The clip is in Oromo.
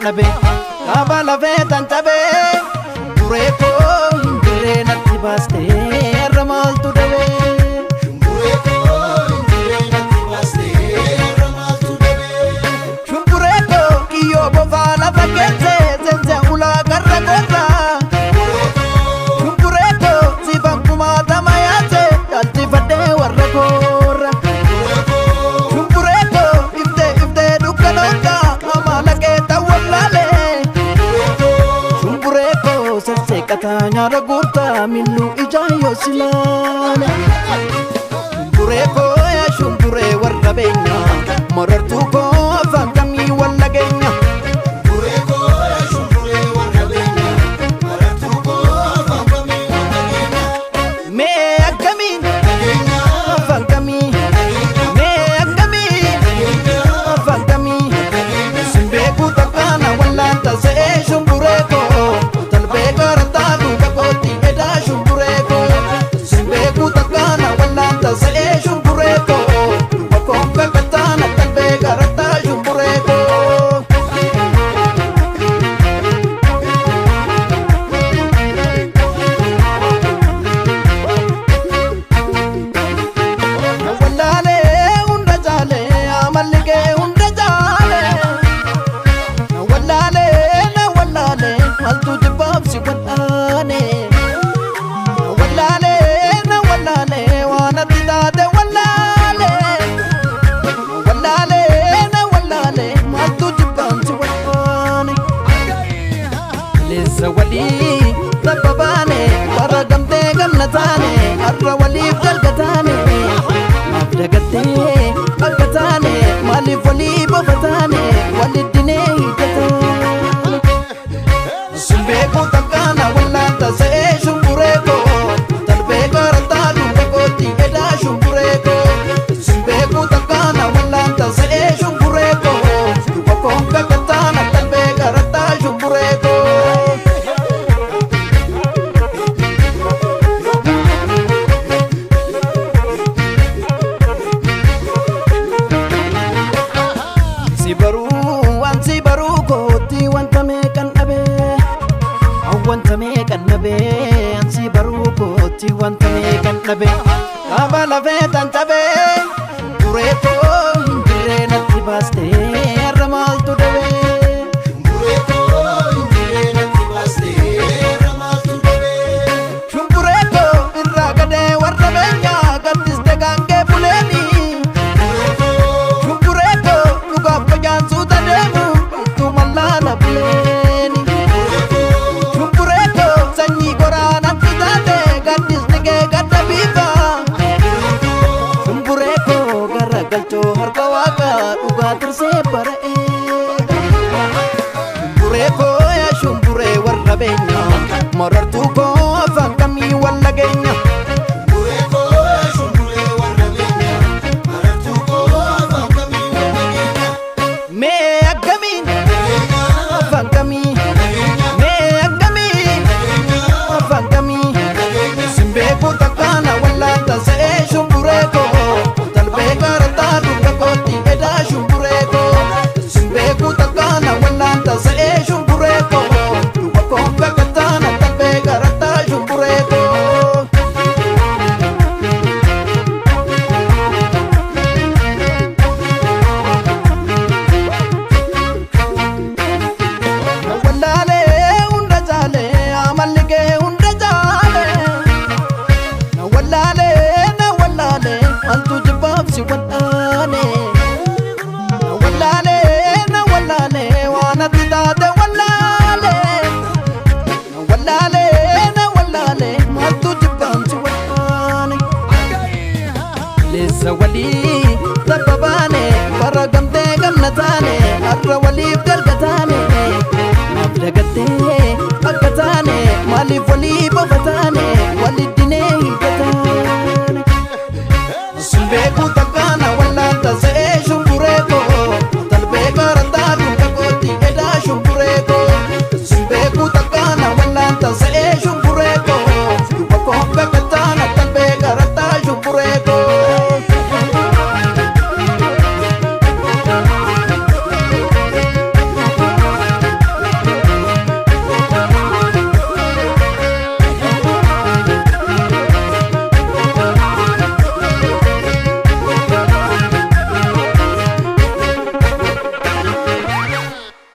dhabe kaaba lafee tan cabe duree koo hin dirree natti baaste irra maaltu dhabe Shumburee koo hin dirree natti baaste irra maaltu dhabe shumburee koo kiyyoo bofaa lafa keesse sense ulaa garra gorra shumburee koo siifan kumaatama yaase galchifadhee warra koorra shumburee koo iftee dukkanoota amala keetta wallaale shumburee koo sasseeqataa nyaara guurtaa milluu ijaan yoo silaale shumburee koo yaa shumburee warra beenya morartuu koo afaan kamii walla geenya Shumburee koo shumburee warra beenya marartuu koo afaan kamii walla geenya mee akkamiin Geenya afaan kamii mee akkamiin afaan kamii simbeekuu takkaana wallaan tasa'ee shumburee koo talbee garataa duuba kootti edaa shumburee koo simbeekuu takkaana wallaan tasa'ee shumburee koo duuba koon kakataana talbee garataa shumburee koo na wallaale hunda jaale amallige hunda jaale na wallaale maltu jibbaabsi wallaane na wallaale waanatti taate wallaale na wallaale maltu jibbaabsi wallaane Lisa walii tapha baane warra gamtee gamna taane har'a waliif dalga taane maaf dagattee akka taane maaliif walii bofa taane waliddinee hiikkataane simbeekuu takkaana wallaan tasa'ee shumburee koo talbee garataa duuba kootti edaa shumburee koo simbeekuu takkaana wallaan tasa'ee shumburee koo duuba koon kakataana talbee garataa shumburee koo si baruu kootti wanta meeqan dhabe wanta meeqan dhabe si baruu kootti wanta meeqan dhabe kaaba lafee tan cabe duree koo hin dirree natti baaste irra maaltu dhabe Shumburee koo hin dirree natti baaste irra maaltu dhabe shumburee koo irraa gadee warra beenya gaddiste gaangee buleeni shumburee koo dhugaaf kojaan suuta deemu tu mallaala buleeni shumburee koo sanyii goraanatti taate gaddisni kee gadda biifa shumburee koo garagalchoo harka waaqa dhugaa tirsee bara'ee shumburee koo yaa shumburee warra beenya morartuu koo afaan kamii walla geenya Shumburee koo shumburee warra beenya marartuu koo afaan kamii walla geenya mee akkamiin Geenya afaan kamii mee akkamiin afaan kamii simbeekuu takkaana wallaan tasa'ee shumburee koo talbee garataa duuba kootti edaa shumburee koo simbeekuu takkaana wallaan tasa'ee shumburee koo duuba koon kakataana talbee garataa shumburee koo na wallaale hunda jaale amallige hunda jaale na wallaale maltu jibbaabsi wallaane na wallaale waanatti taate wallaale na wallaale maltu jibbaabsi wallaane Lisa walii tapha baane warra gamtee gamna taane har'a waliif dalga taane maaf dagattee akka taane maaliif walii